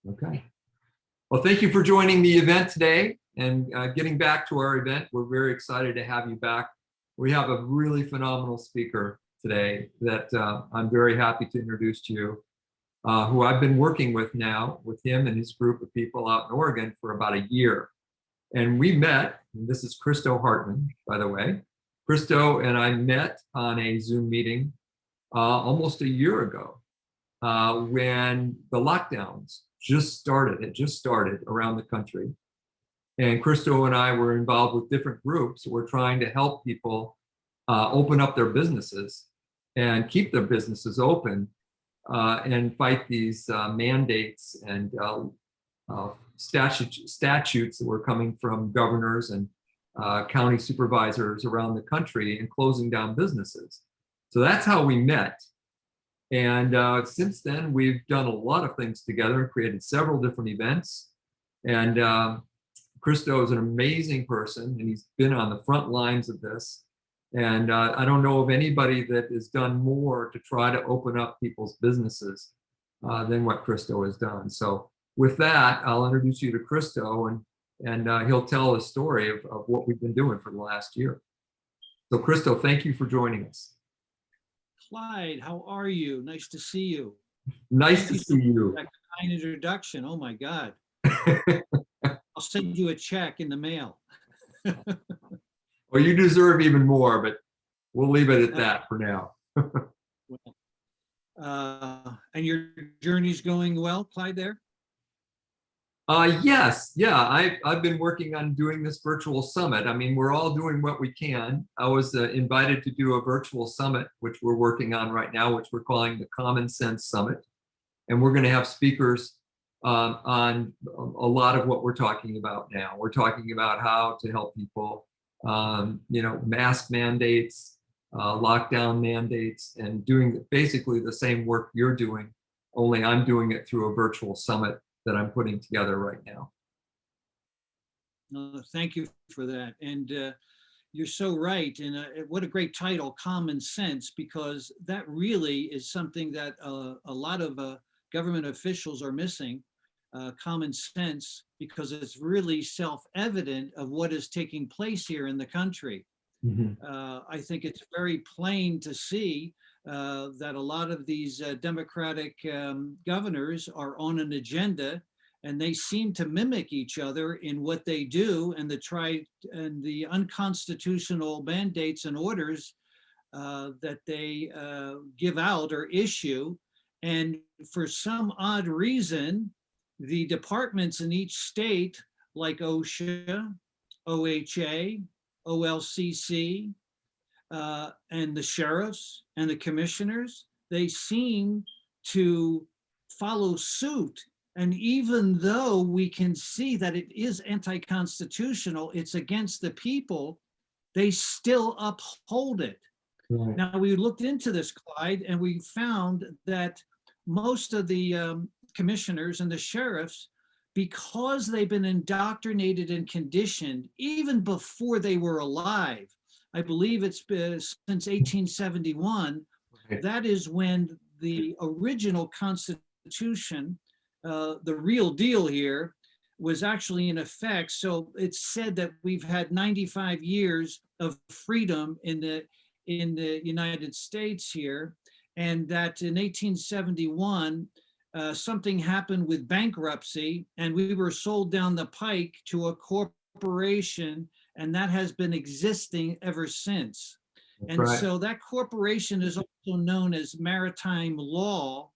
Okay. Well, thank you for joining the event today and getting back to our event. We're very excited to have you back. We have a really phenomenal speaker today that I'm very happy to introduce to you, who I've been working with now, with him and his group of people out in Oregon for about a year. And we met, and this is Christo Hartman, by the way. Christo and I met on a Zoom meeting almost a year ago when the lockdowns just started. It just started around the country. And Christo and I were involved with different groups. We're trying to help people open up their businesses and keep their businesses open and fight these mandates and statutes that were coming from governors and county supervisors around the country and closing down businesses. So that's how we met. And since then, we've done a lot of things together and created several different events. And Christo is an amazing person, and he's been on the front lines of this. And I don't know of anybody that has done more to try to open up people's businesses than what Christo has done. So with that, I'll introduce you to Christo, and he'll tell a story of what we've been doing for the last year. So Christo, thank you for joining us. Clyde, how are you? Nice to see you. Nice to see you. That kind introduction. Oh my God. I'll send you a check in the mail. Well, you deserve even more, but we'll leave it at that for now. And your journey's going well, Clyde, there? Yes, yeah, I've been working on doing this virtual summit. I mean, we're all doing what we can. I was invited to do a virtual summit, which we're working on right now, which we're calling the Common Sense Summit. And we're going to have speakers on a lot of what we're talking about now. We're talking about how to help people, mask mandates, lockdown mandates, and doing basically the same work you're doing, only I'm doing it through a virtual summit that I'm putting together right now. Thank you for that. And you're so right. And what a great title, Common Sense, because that really is something that a lot of government officials are missing, common sense, because it's really self-evident of what is taking place here in the country. Mm-hmm. I think it's very plain to see that a lot of these Democratic governors are on an agenda, and they seem to mimic each other in what they do, and the unconstitutional mandates and orders that they give out or issue. And for some odd reason, the departments in each state, like OSHA, OHA, OLCC, and the sheriffs and the commissioners, they seem to follow suit. And even though we can see that it is anti-constitutional, it's against the people, they still uphold it. Right. Now, we looked into this, Clyde, and we found that most of the commissioners and the sheriffs, because they've been indoctrinated and conditioned even before they were alive, I believe it's been since 1871, okay. That is when the original Constitution, the real deal here, was actually in effect. So it's said that we've had 95 years of freedom in the United States here, and that in 1871, something happened with bankruptcy, and we were sold down the pike to a corporation, and that has been existing ever since. And right. So that corporation is also known as maritime law.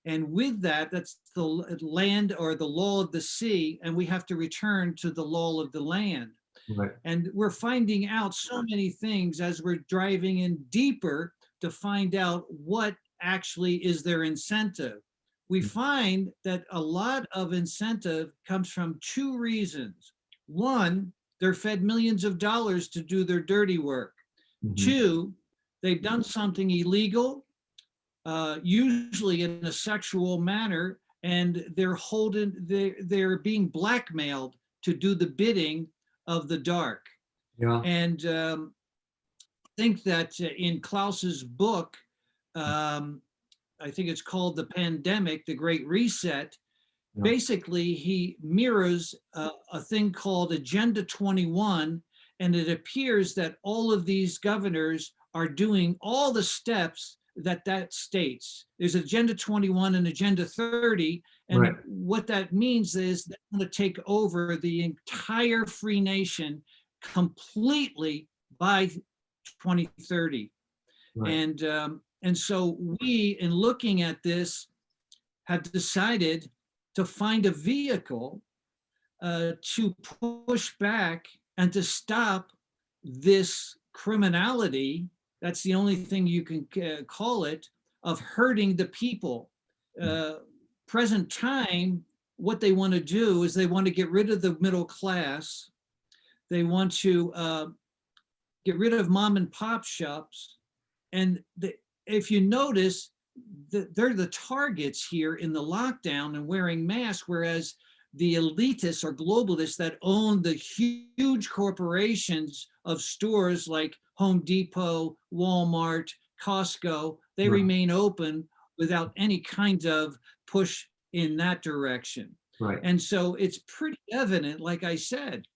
And with that, that's the land or the law of the sea, and we have to return to the law of the land. Right. And we're finding out so many things as we're driving in deeper to find out what actually is their incentive. We find that a lot of incentive comes from two reasons. One, they're fed millions of dollars to do their dirty work. Mm-hmm. Two, they've done something illegal, usually in a sexual manner, and they're being blackmailed to do the bidding of the dark. Yeah. And I think that in Klaus's book, I think it's called The Pandemic, The Great Reset, Yeah. Basically, he mirrors a thing called Agenda 21, and it appears that all of these governors are doing all the steps that states. There's Agenda 21 and Agenda 30, and Right. what that means is they're going to take over the entire free nation completely by 2030. Right. And so we, in looking at this, have decided to find a vehicle to push back and to stop this criminality. That's the only thing you can call it, of hurting the people. Present time, what they want to do is they want to get rid of the middle class. They want to get rid of mom and pop shops. And if you notice, they're the targets here in the lockdown and wearing masks, whereas the elitists or globalists that own the huge corporations of stores like Home Depot, Walmart, Costco, they Right. remain open without any kind of push in that direction. Right. And so it's pretty evident, like I said.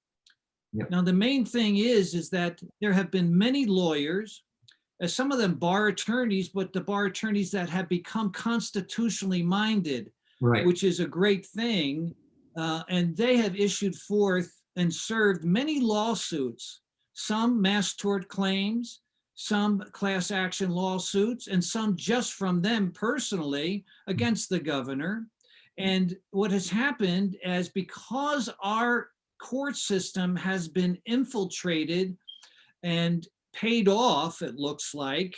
Yep. Now, the main thing is that there have been many lawyers, some of them bar attorneys, but the bar attorneys that have become constitutionally minded, Right. which is a great thing. And they have issued forth and served many lawsuits, some mass tort claims, some class action lawsuits, and some just from them personally against the governor. And what has happened is, because our court system has been infiltrated and paid off, it looks like,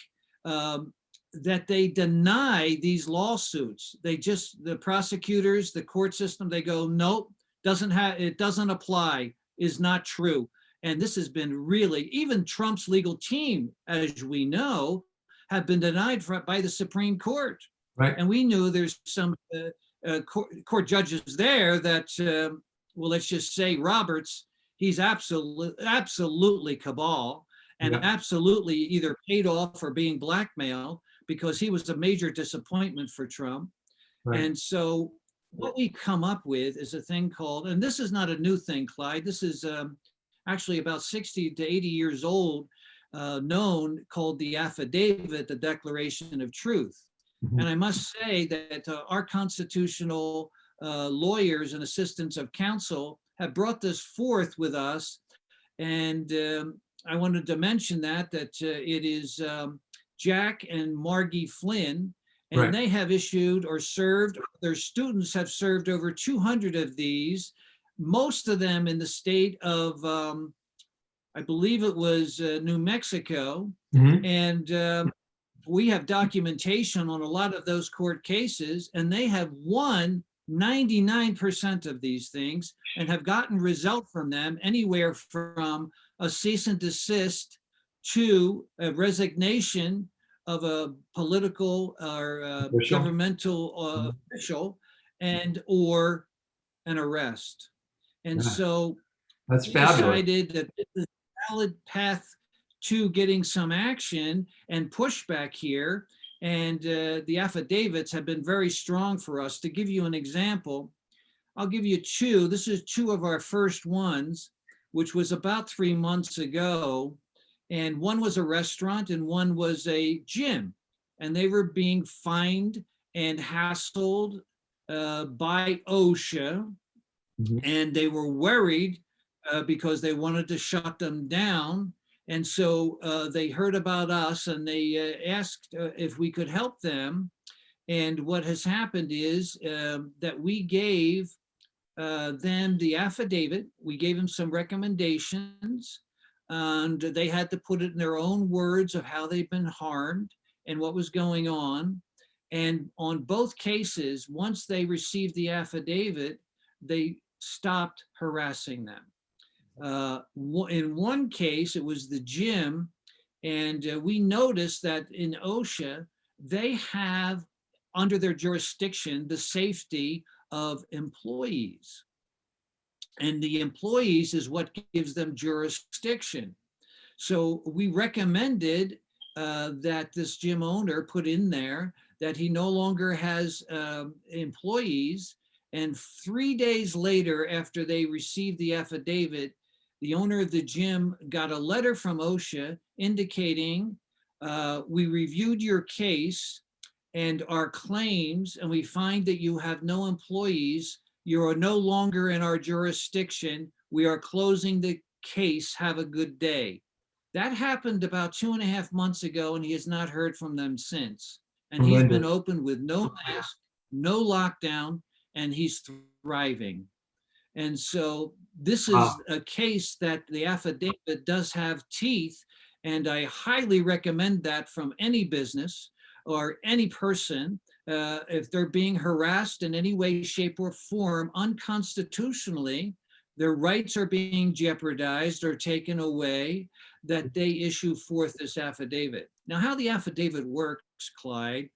that they deny these lawsuits. The prosecutors, the court system, they go, nope, it doesn't apply, is not true. And this has been really, even Trump's legal team, as we know, have been denied by the Supreme Court. Right. And we knew there's some court judges there that, well, let's just say Roberts, he's absolutely cabal, and Yeah. absolutely either paid off or being blackmailed, because he was a major disappointment for Trump. Right. And so what we come up with is a thing called, and this is not a new thing, Clyde, this is actually about 60 to 80 years old, known, called the affidavit, the Declaration of Truth. Mhm. And I must say that our constitutional lawyers and assistants of counsel have brought this forth with us. And I wanted to mention that it is Jack and Margie Flynn, and Right. they have issued or served, their students have served over 200 of these, most of them in the state of, I believe it was New Mexico. Mhm. And we have documentation on a lot of those court cases, and they have won 99% of these things and have gotten result from them, anywhere from a cease and desist to a resignation of a political or Official. governmental official, and or an arrest. And Yeah. so That's we fabulous. decided that this is a valid path to getting some action and pushback here. And the affidavits have been very strong for us. To give you an example, I'll give you two. This is two of our first ones, which was about 3 months ago. And one was a restaurant and one was a gym. And they were being fined and hassled by OSHA. Mhm. And they were worried because they wanted to shut them down. And so they heard about us, and they asked if we could help them. And what has happened is that we gave them the affidavit. We gave them some recommendations, and they had to put it in their own words of how they've been harmed and what was going on. And on both cases, once they received the affidavit, they stopped harassing them. In one case, it was the gym, and we noticed that in OSHA, they have under their jurisdiction the safety of employees. And the employees is what gives them jurisdiction. So we recommended that this gym owner put in there that he no longer has employees, And 3 days later, after they received the affidavit, the owner of the gym got a letter from OSHA indicating, we reviewed your case and our claims, and we find that you have no employees. You are no longer in our jurisdiction. We are closing the case. Have a good day. That happened about 2.5 months ago, and he has not heard from them since. And he's been Tremendous. open with no mask, no lockdown, and he's thriving. And so this is Wow. a case that the affidavit does have teeth, and I highly recommend that from any business or any person, if they're being harassed in any way, shape, or form unconstitutionally, their rights are being jeopardized or taken away, that they issue forth this affidavit. Now, how the affidavit works, Clyde,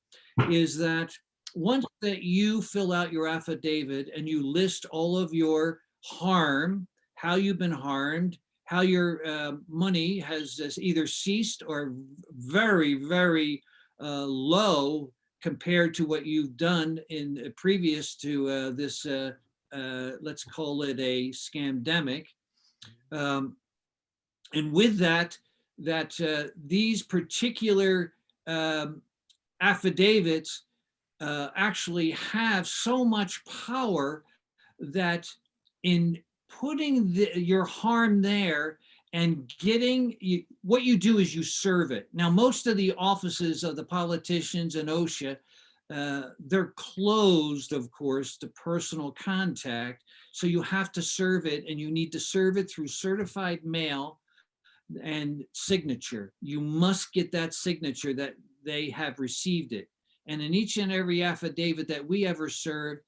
is that once that you fill out your affidavit and you list all of your harm, how you've been harmed, how your money has either ceased or very, very low compared to what you've done in previous to this, let's call it a scamdemic. And with that, these particular affidavits actually have so much power that in putting your harm there and getting what you do is you serve it. Now, most of the offices of the politicians and OSHA, they're closed, of course, to personal contact. So you have to serve it, and you need to serve it through certified mail and signature. You must get that signature that they have received it. And in each and every affidavit that we ever served,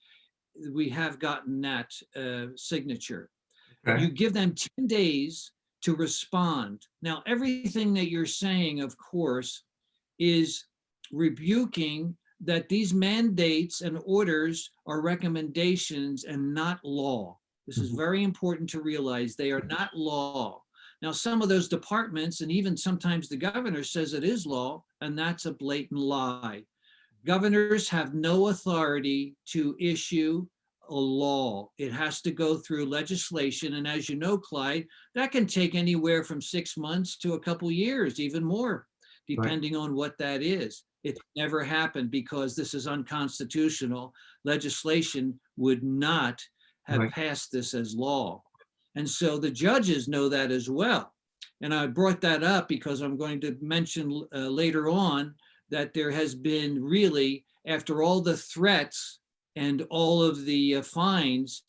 we have gotten that signature. Okay. You give them 10 days to respond. Now, everything that you're saying, of course, is rebuking that these mandates and orders are recommendations and not law. This is very important to realize. They are not law. Now, some of those departments, and even sometimes the governor says it is law, and that's a blatant lie. Governors have no authority to issue a law. It has to go through legislation. And as you know, Clyde, that can take anywhere from 6 months to a couple years, even more, depending on what that is. It's never happened because this is unconstitutional. Legislation would not have passed this as law. And so the judges know that as well. And I brought that up because I'm going to mention later on that there has been really, after all the threats and all of the fines,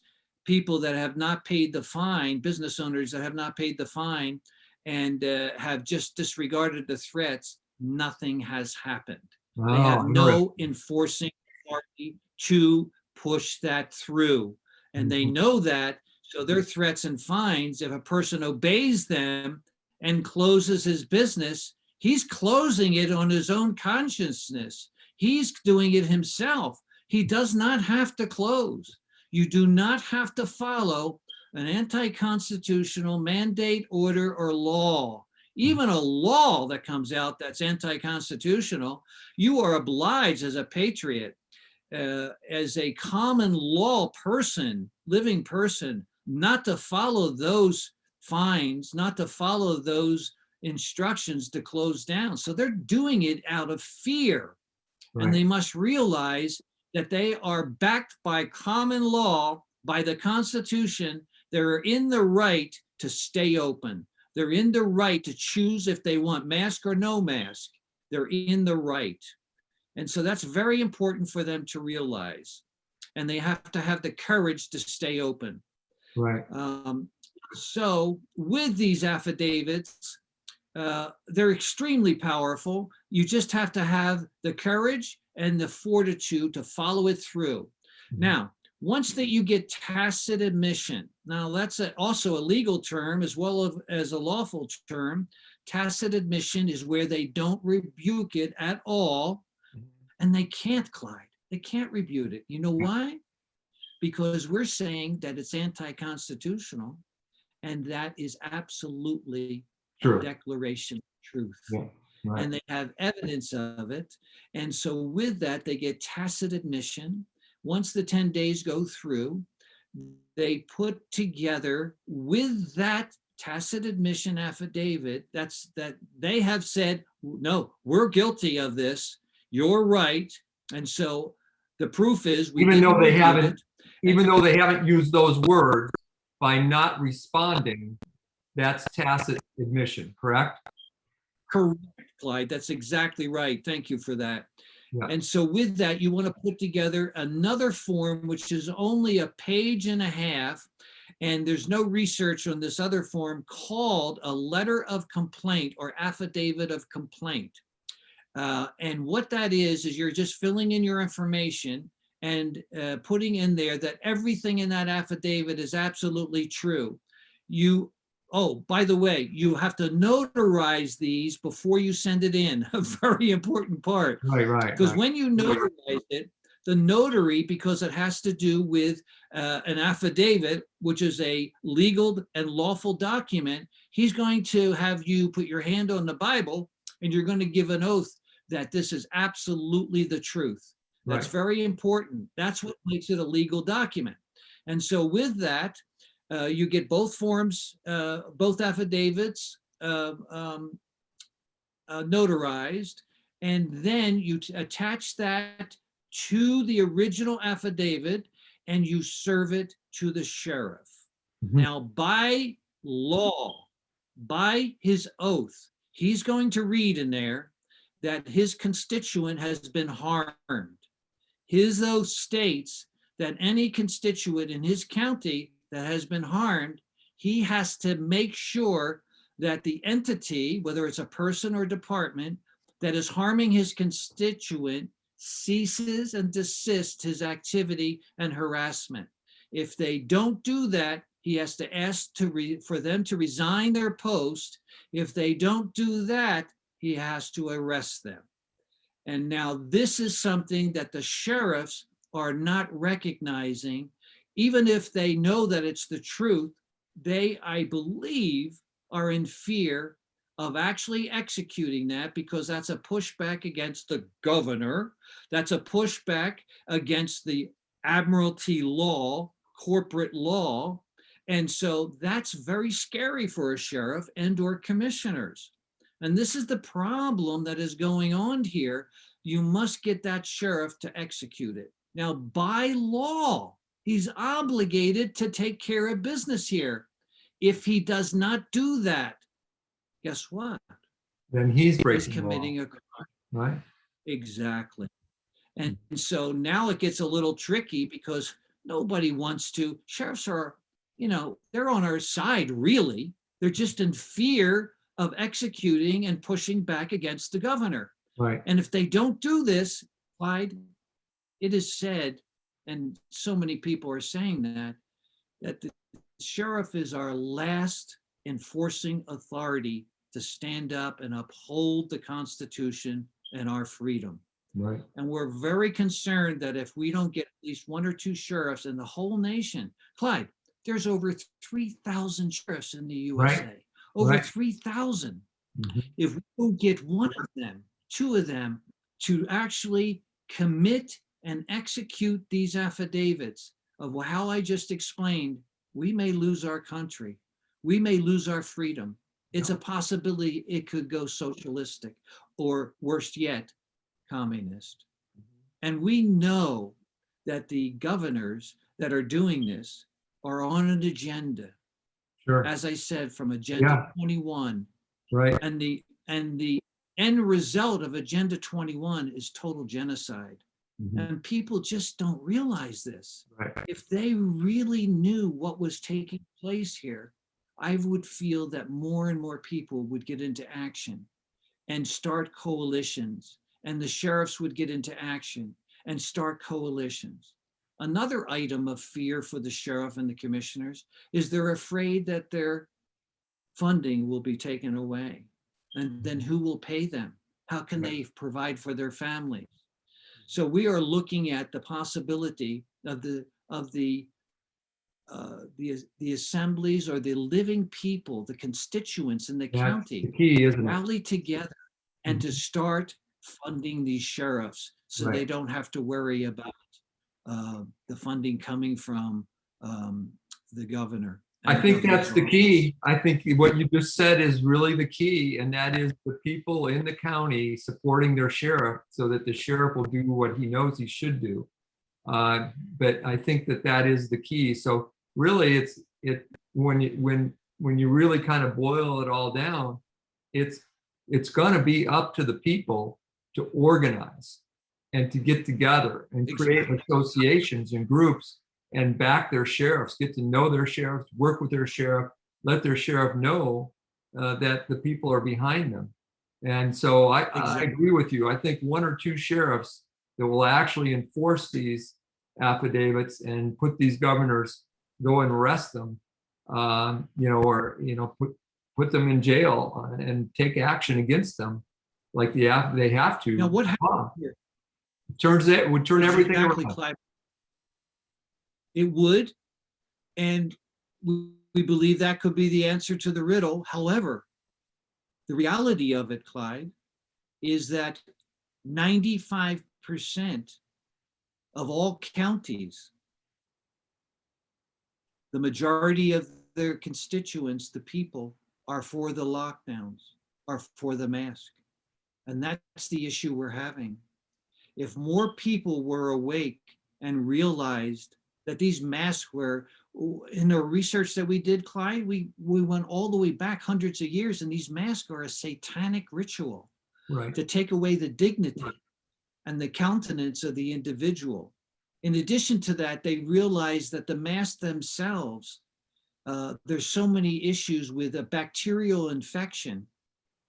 people that have not paid the fine, business owners that have not paid the fine and have just disregarded the threats, nothing has happened. They have no enforcing authority to push that through. And they know that, so their threats and fines, if a person obeys them and closes his business, he's closing it on his own consciousness. He's doing it himself. He does not have to close. You do not have to follow an anti-constitutional mandate, order, or law. Even a law that comes out that's anti-constitutional, you are obliged as a patriot, as a common law person, living person, not to follow those fines, not to follow those instructions to close down. So they're doing it out of fear. And they must realize that they are backed by common law, by the Constitution. They're in the right to stay open. They're in the right to choose if they want mask or no mask. They're in the right. And so that's very important for them to realize. And they have to have the courage to stay open. So with these affidavits, they're extremely powerful. You just have to have the courage and the fortitude to follow it through. Now, once that you get tacit admission, now that's also a legal term as well as a lawful term. Tacit admission is where they don't rebuke it at all, and they can't, Clyde. They can't rebuke it. You know why? Because we're saying that it's anti-constitutional, and that is absolutely a declaration of truth. And they have evidence of it. And so with that, they get tacit admission, once the 10 days go through, they put together with that tacit admission affidavit that they have said, no, we're guilty of this, you're right. And so the proof is we Even didn't though they review haven't, it. even though they haven't used those words, by not responding, that's tacit admission, correct? Correct, Clyde. That's exactly right. Thank you for that. Yeah. And so with that, you want to put together another form, which is only a page and a half. And there's no research on this other form called a letter of complaint or affidavit of complaint. And what that is you're just filling in your information and putting in there that everything in that affidavit is absolutely true. Oh, by the way, you have to notarize these before you send it in, a very important part. Right. Because when you notarize it, the notary, because it has to do with an affidavit, which is a legal and lawful document, he's going to have you put your hand on the Bible and you're going to give an oath that this is absolutely the truth. That's very important. That's what makes it a legal document. And so with that, you get both forms, both affidavits notarized, and then you attach that to the original affidavit and you serve it to the sheriff. Mm-hmm. Now, by law, by his oath, he's going to read in there that his constituent has been harmed. His oath states that any constituent in his county that has been harmed, he has to make sure that the entity, whether it's a person or department, that is harming his constituent ceases and desists his activity and harassment. If they don't do that, he has to ask for them to resign their post. If they don't do that, he has to arrest them. And now this is something that the sheriffs are not recognizing. Even if they know that it's the truth, they, I believe, are in fear of actually executing that because that's a pushback against the governor. That's a pushback against the admiralty law, corporate law. And so that's very scary for a sheriff and or commissioners. And this is the problem that is going on here. You must get that sheriff to execute it. Now, by law, he's obligated to take care of business here. If he does not do that, guess what? Then he's committing a crime. Right. Exactly. And so now it gets a little tricky because nobody wants to. Sheriffs are, they're on our side, really. They're just in fear of executing and pushing back against the governor. Right. And if they don't do this, Clyde, it is said, and so many people are saying that the sheriff is our last enforcing authority to stand up and uphold the Constitution and our freedom. Right. And we're very concerned that if we don't get at least one or two sheriffs in the whole nation, Clyde, there's over 3,000 sheriffs in the USA. Right. Over 3,000. Mm-hmm. If we don't get one of them, two of them, to actually commit and execute these affidavits of how I just explained, we may lose our country. We may lose our freedom. It's a possibility it could go socialistic or worse yet, communist. And we know that the governors that are doing this are on an agenda. Sure. As I said, from Agenda 21. Right. And the end result of Agenda 21 is total genocide. Mm-hmm. And people just don't realize this. Right. If they really knew what was taking place here, I would feel that more and more people would get into action and start coalitions, and the sheriffs would get into action and start coalitions. Another item of fear for the sheriff and the commissioners is they're afraid that their funding will be taken away. And then who will pay them? How can they provide for their families? So we are looking at the possibility of the assemblies or the living people, the constituents in the county, the key, isn't rally together and to start funding these sheriffs so they don't have to worry about the funding coming from the governor. I and the think governor's that's the office. key. I think what you just said is really the key, and that is the people in the county supporting their sheriff so that the sheriff will do what he knows he should do. But I think that that is the key. So really, when you really kind of boil it all down, it's going to be up to the people to organize and to get together and create associations and groups and back their sheriffs, get to know their sheriffs, work with their sheriff, let their sheriff know that the people are behind them. And so I agree with you. I think one or two sheriffs that will actually enforce these affidavits and put these governors, go and arrest them, or put them in jail and take action against them, like they have to. Now, what happened here? It would turn everything Exactly, around. Clyde. It would, and we believe that could be the answer to the riddle. However, the reality of it, Clyde, is that 95% of all counties, the majority of their constituents, the people, are for the lockdowns, are for the mask. And that's the issue we're having. If more people were awake and realized that these masks were, in the research that we did, Clyde, we went all the way back hundreds of years, and these masks are a satanic ritual to take away the dignity and the countenance of the individual. In addition to that, they realized that the masks themselves, there's so many issues with a bacterial infection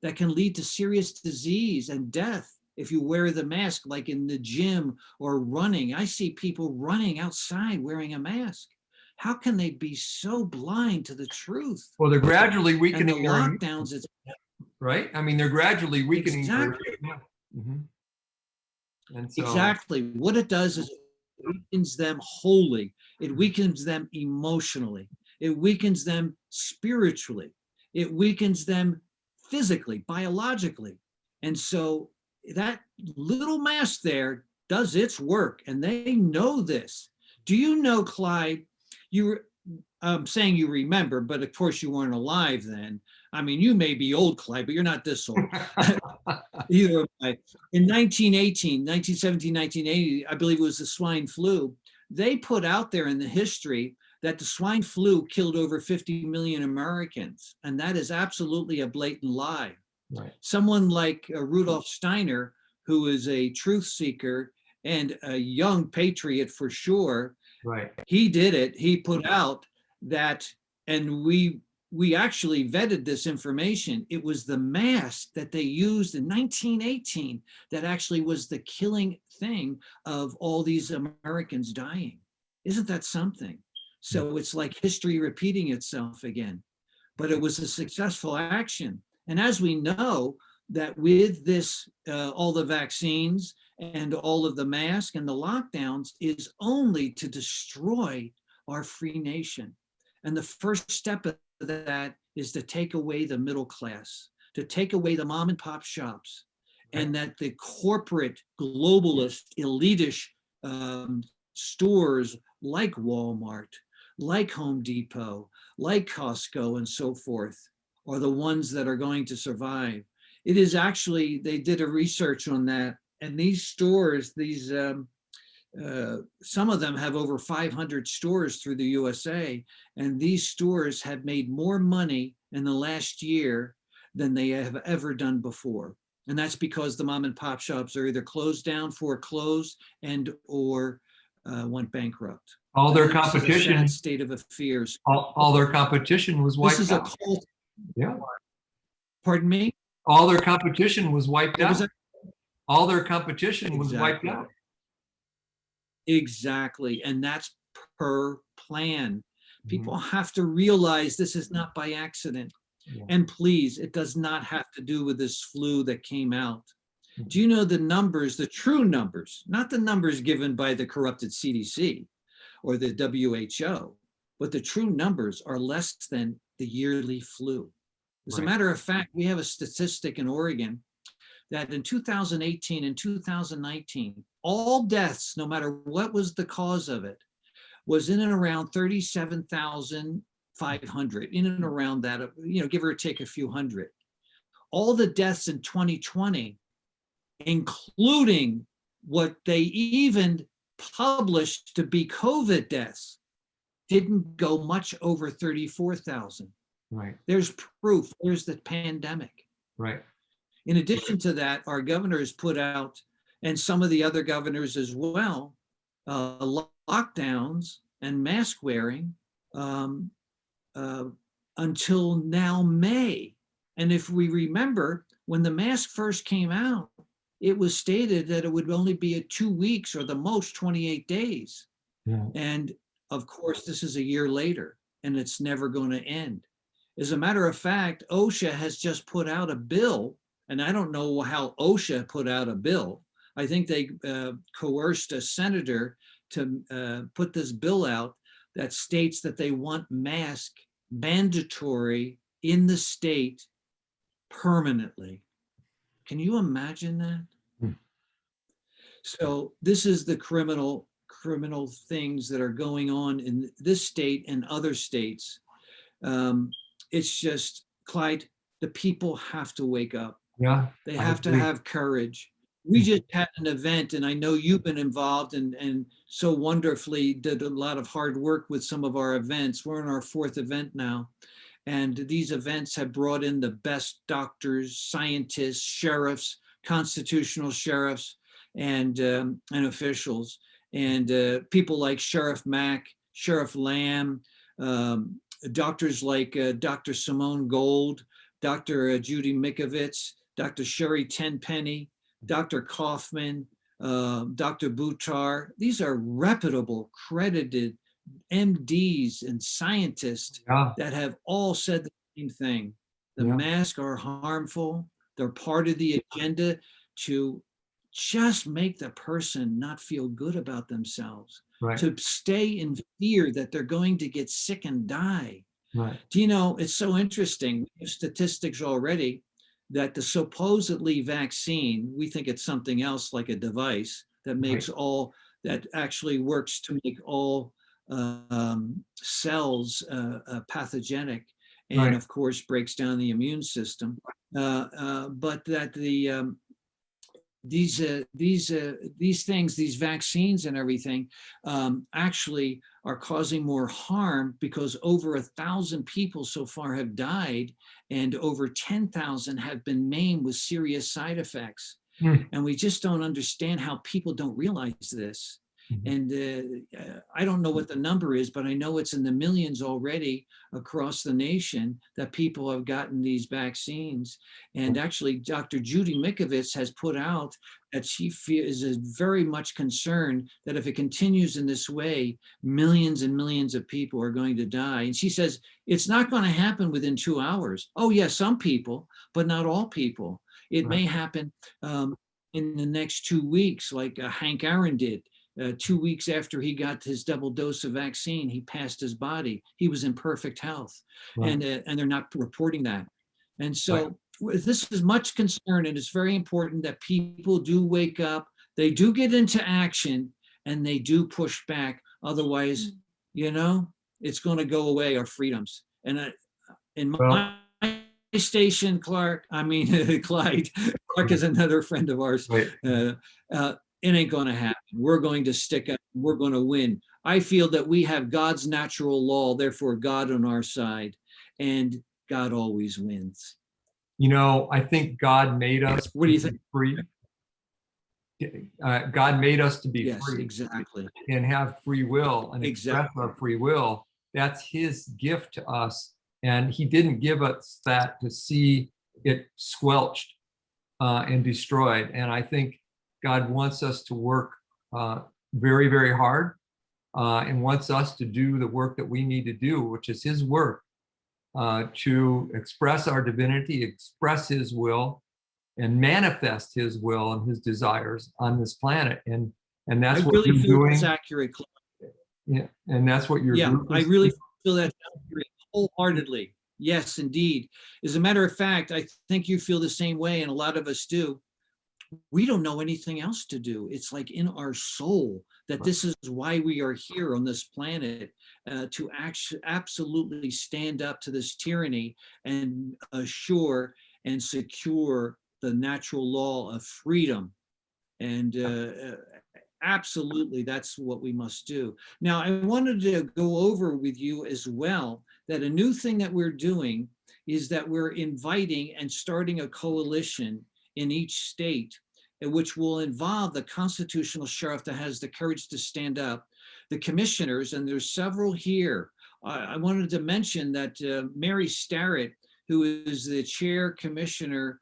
that can lead to serious disease and death if you wear the mask, like in the gym or running. I see people running outside wearing a mask. How can they be so blind to the truth? Well, they're gradually weakening and the lockdowns, it's right? I mean, they're gradually weakening. Exactly. And so, exactly. What it does is it weakens them wholly. It weakens them emotionally. It weakens them spiritually. It weakens them physically, biologically. And so that little mask there does its work, and they know this. Do you know, Clyde, I'm saying you remember, but of course you weren't alive then. I mean, you may be old, Clyde, but you're not this old. Either way. In 1917, 1980, I believe it was the swine flu, they put out there in the history that the swine flu killed over 50 million Americans. And that is absolutely a blatant lie. Right. Someone like Rudolf Steiner, who is a truth seeker and a young patriot for sure, he did it. He put out that, and we actually vetted this information. It was the mask that they used in 1918 that actually was the killing thing of all these Americans dying. Isn't that something? So it's like history repeating itself again. But it was a successful action. And as we know, that with this, all the vaccines and all of the masks and the lockdowns is only to destroy our free nation. And the first step of that is to take away the middle class, to take away the mom and pop shops, and that the corporate, globalist, elitish stores like Walmart, like Home Depot, like Costco, and so forth, are the ones that are going to survive. It is actually, they did a research on that, and these stores, some of them have over 500 stores through the USA, and these stores have made more money in the last year than they have ever done before. And that's because the mom and pop shops are either closed down, foreclosed, and or went bankrupt. All their competition, sad state of affairs. All their competition was wiped out. This is a cult. Yeah. Pardon me? All their competition was wiped out. All their competition was wiped Exactly. out. Exactly. And that's per plan. People have to realize this is not by accident. And please, it does not have to do with this flu that came out. Do you know the numbers, the true numbers, not the numbers given by the corrupted CDC or the WHO, but the true numbers are less than the yearly flu. As a matter of fact, we have a statistic in Oregon that in 2018 and 2019, all deaths, no matter what was the cause of it, was in and around 37,500, in and around that, give or take a few hundred. All the deaths in 2020, including what they even published to be COVID deaths, didn't go much over 34,000. Right. There's proof. There's the pandemic. Right. In addition to that, our governors put out, and some of the other governors as well, lockdowns and mask wearing until now May. And if we remember, when the mask first came out, it was stated that it would only be 2 weeks or the most 28 days. Yeah. And of course, this is a year later, and it's never going to end. As a matter of fact, OSHA has just put out a bill, and I don't know how OSHA put out a bill. I think they coerced a senator to put this bill out that states that they want mask mandatory in the state permanently. Can you imagine that? So this is the criminal things that are going on in this state and other states. It's just, Clyde, the people have to wake up. Yeah. They have to have courage. We just had an event, and I know you've been involved and so wonderfully did a lot of hard work with some of our events. We're in our 4th event now. And these events have brought in the best doctors, scientists, sheriffs, constitutional sheriffs, and officials. And people like Sheriff Mack, Sheriff Lamb, doctors like Dr. Simone Gold, Dr. Judy Mikovits, Dr. Sherry Tenpenny, Dr. Kaufman, Dr. Buttar. These are reputable, credited MDs and scientists that have all said the same thing. The masks are harmful. They're part of the agenda to just make the person not feel good about themselves, to stay in fear that they're going to get sick and die. Right. Do you know, it's so interesting. We have statistics already that the supposedly vaccine, we think it's something else like a device that makes all, that actually works to make all cells pathogenic, and of course breaks down the immune system. But that these things, these vaccines and everything, actually are causing more harm, because over 1,000 people so far have died, and over 10,000 have been maimed with serious side effects. And we just don't understand how people don't realize this. And I don't know what the number is, but I know it's in the millions already across the nation that people have gotten these vaccines. And actually, Dr. Judy Mikovits has put out that she is very much concerned that if it continues in this way, millions and millions of people are going to die. And she says, it's not going to happen within 2 hours. Oh, yes, some people, but not all people. It may happen in the next 2 weeks, like Hank Aaron did. 2 weeks after he got his double dose of vaccine, he passed his body. He was in perfect health, and they're not reporting that. And so this is much concern, and it's very important that people do wake up, they do get into action, and they do push back. Otherwise, it's going to go away, our freedoms. And in my station, Clyde, Clark is another friend of ours. It ain't going to happen. We're going to stick up. We're going to win. I feel that we have God's natural law, therefore God on our side, and God always wins. I think God made us what do you think? Free. God made us to be free. Exactly. And have free will and express our free will. That's his gift to us. And he didn't give us that to see it squelched and destroyed. And I think God wants us to work very, very hard and wants us to do the work that we need to do, which is his work, to express our divinity, express his will, and manifest his will and his desires on this planet. And that's what really you're feel doing. That's accurate. Yeah, and that's what you're doing. I really feel that's accurate wholeheartedly. Yes, indeed. As a matter of fact, I think you feel the same way, and a lot of us do. we don't know anything else to do. It's like in our soul that this is why we are here on this planet, to absolutely stand up to this tyranny and assure and secure the natural law of freedom. And absolutely, that's what we must do. Now, I wanted to go over with you as well that a new thing that we're doing is that we're inviting and starting a coalition in each state, which will involve the constitutional sheriff that has the courage to stand up, the commissioners, and there's several here. I wanted to mention that Mary Starrett, who is the chair commissioner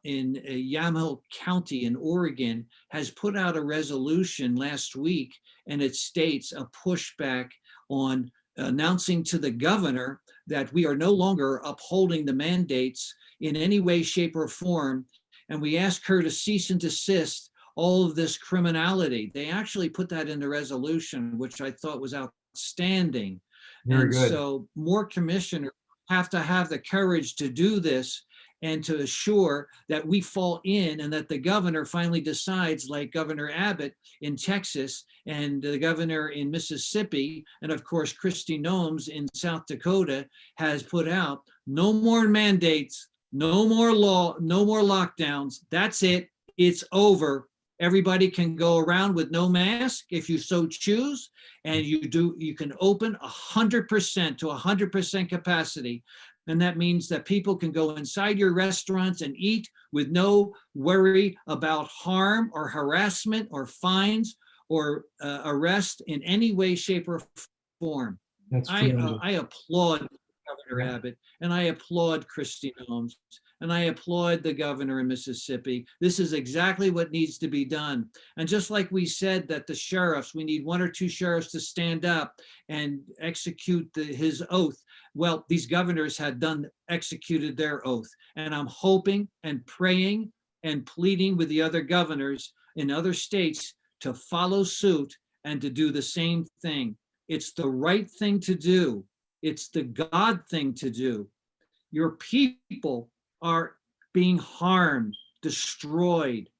in Yamhill County in Oregon, has put out a resolution last week, and it states a pushback on announcing to the governor that we are no longer upholding the mandates in any way, shape, or form. And we ask her to cease and desist all of this criminality. They actually put that in the resolution, which I thought was outstanding. Very And good. so more commissioners have to have the courage to do this and to assure that we fall in, and that the governor finally decides, like Governor Abbott in Texas and the governor in Mississippi, and of course Kristi Noem in South Dakota has put out, no more mandates, no more law, no more lockdowns. That's it. It's over. Everybody can go around with no mask if you so choose, and you can open 100% to 100% capacity. And that means that people can go inside your restaurants and eat with no worry about harm or harassment or fines or arrest in any way, shape, or form. That's I applaud Governor Yeah. Abbott, and I applaud Kristi Noem, and I applaud the governor in Mississippi. This is exactly what needs to be done. And just like we said that the sheriffs, we need one or two sheriffs to stand up and execute his oath. Well, these governors had executed their oath. And I'm hoping and praying and pleading with the other governors in other states to follow suit and to do the same thing. It's the right thing to do. It's the God thing to do. Your people are being harmed, destroyed.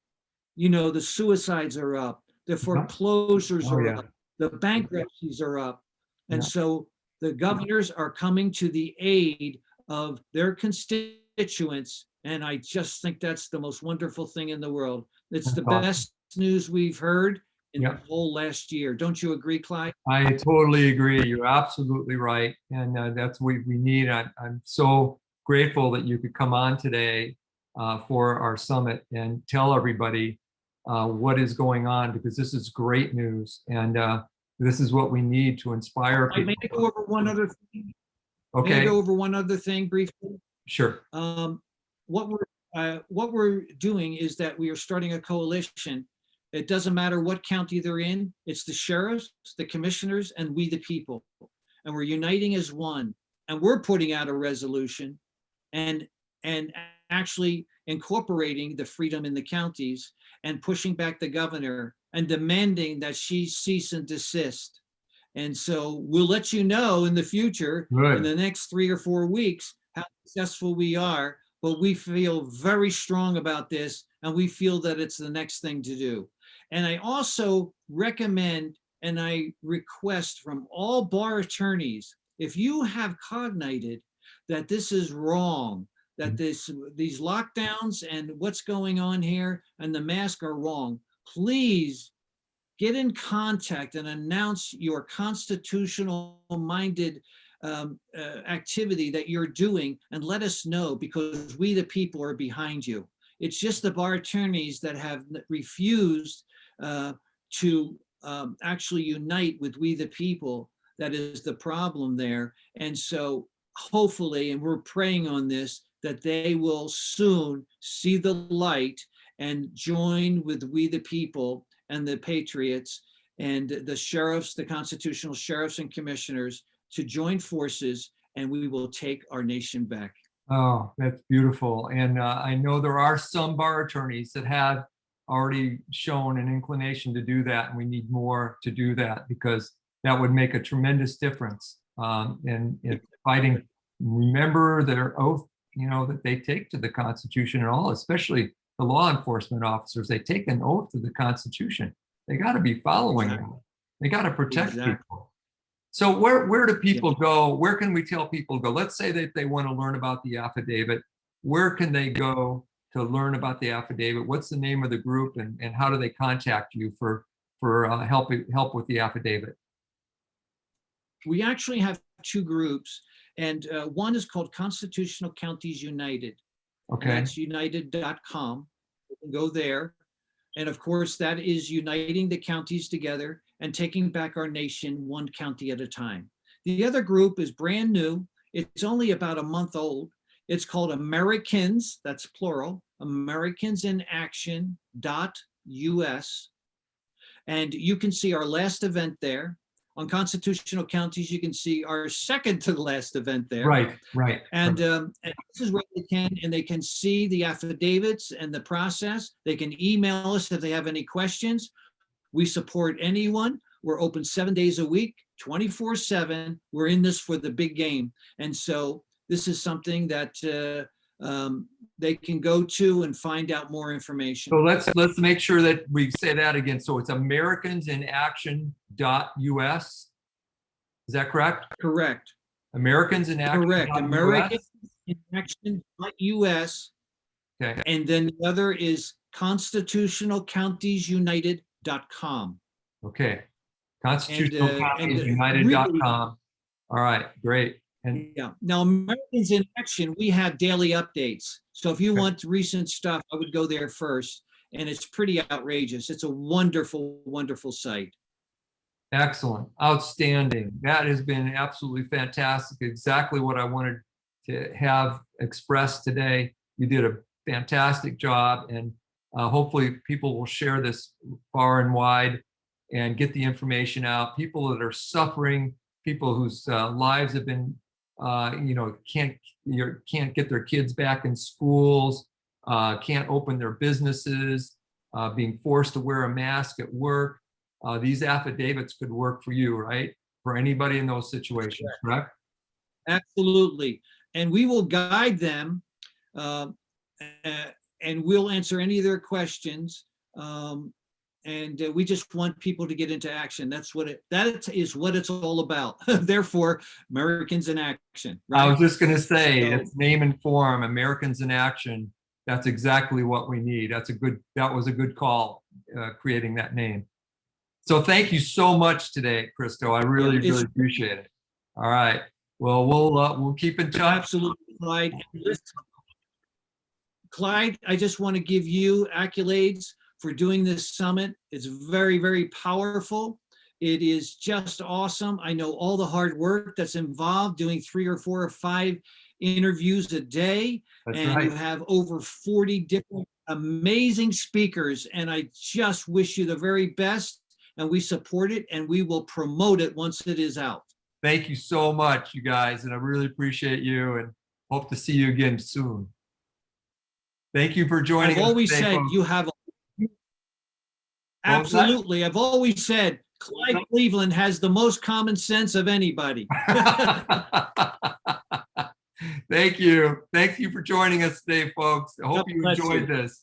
You know, the suicides are up, the foreclosures are up, the bankruptcies are up. And so the governors are coming to the aid of their constituents. And I just think that's the most wonderful thing in the world. It's the best news we've heard in the whole last year. Don't you agree, Clyde? I totally agree. You're absolutely right. And that's what we need. I'm so grateful that you could come on today for our summit and tell everybody what is going on, because this is great news. And this is what we need to inspire people. May I go over one other thing? Okay. May I go over one other thing briefly? Sure. What we're doing is that we are starting a coalition. It doesn't matter what county they're in. It's the sheriffs, the commissioners, and we the people. And we're uniting as one. And we're putting out a resolution and actually incorporating the freedom in the counties and pushing back the governor and demanding that she cease and desist. And so we'll let you know in the future, in the next 3 or 4 weeks, how successful we are. But we feel very strong about this, and we feel that it's the next thing to do. And I also recommend and I request from all bar attorneys, if you have cognited that this is wrong, that these lockdowns and what's going on here and the mask are wrong, please get in contact and announce your constitutional minded activity that you're doing, and let us know, because we the people are behind you. It's just the bar attorneys that have refused to actually unite with we the people that is the problem there. And so hopefully, and we're praying on this, that they will soon see the light and join with we the people and the patriots and the sheriffs, the constitutional sheriffs and commissioners, to join forces, and we will take our nation back. Oh, that's beautiful. And I know there are some bar attorneys that have already shown an inclination to do that, and we need more to do that, because that would make a tremendous difference. And fighting, remember their oath, that they take to the Constitution and all, especially the law enforcement officers, they take an oath to the Constitution. They got to be following it. They got to protect people. So where do people go? Where can we tell people to go? Let's say that they want to learn about the affidavit. Where can they go to learn about the affidavit? What's the name of the group, and how do they contact you for help with the affidavit? We actually have two groups, and one is called Constitutional Counties United. Okay. And that's united.com. You can go there. And of course, that is uniting the counties together and taking back our nation one county at a time. The other group is brand new. It's only about a month old. It's called Americans, that's plural, AmericansInAction.us. And you can see our last event there. On Constitutional Counties, you can see our second to the last event there. Right. And this is where they can see the affidavits and the process. They can email us if they have any questions. We support anyone. We're open 7 days a week, 24/7. We're in this for the big game. And so this is something that they can go to and find out more information. So let's make sure that we say that again. So it's AmericansInAction.us. Is that correct? Correct. AmericansInAction.us. Correct. AmericansInAction.us. Okay. And then the other is ConstitutionalCountiesUnited.com. Okay. ConstitutionalCountiesUnited.com. All right, great. And yeah. Now, Americans in Action, we have daily updates. So if you want recent stuff, I would go there first. And it's pretty outrageous. It's a wonderful, wonderful site. excellent, outstanding. That has been absolutely fantastic. Exactly what I wanted to have expressed today. You did a fantastic job, and hopefully people will share this far and wide and get the information out. People that are suffering, people whose lives have been can't get their kids back in schools, can't open their businesses, being forced to wear a mask at work. These affidavits could work for you, right? For anybody in those situations, correct? Absolutely. And we will guide them and we'll answer any of their questions. And we just want people to get into action. That is what it's all about. Therefore, Americans in Action. Right? I was just going to say, it's name and form, Americans in Action. That's exactly what we need. That was a good call, creating that name. So thank you so much today, Christo. I really appreciate it. All right. Well, we'll keep in touch. Absolutely, Clyde. Clyde, I just want to give you accolades for doing this summit. It's very, very powerful. It is just awesome. I know all the hard work that's involved doing 3 or 4 or 5 interviews a day. That's and right. You have over 40 different amazing speakers. And I just wish you the very best. And we support it, and we will promote it once it is out. Thank you so much, you guys. And I really appreciate you, and hope to see you again soon. Thank you for joining us. I've always today, said folks. you have absolutely. I've always said Clyde Cleveland has the most common sense of anybody. Thank you. Thank you for joining us today, folks. I hope you enjoyed this.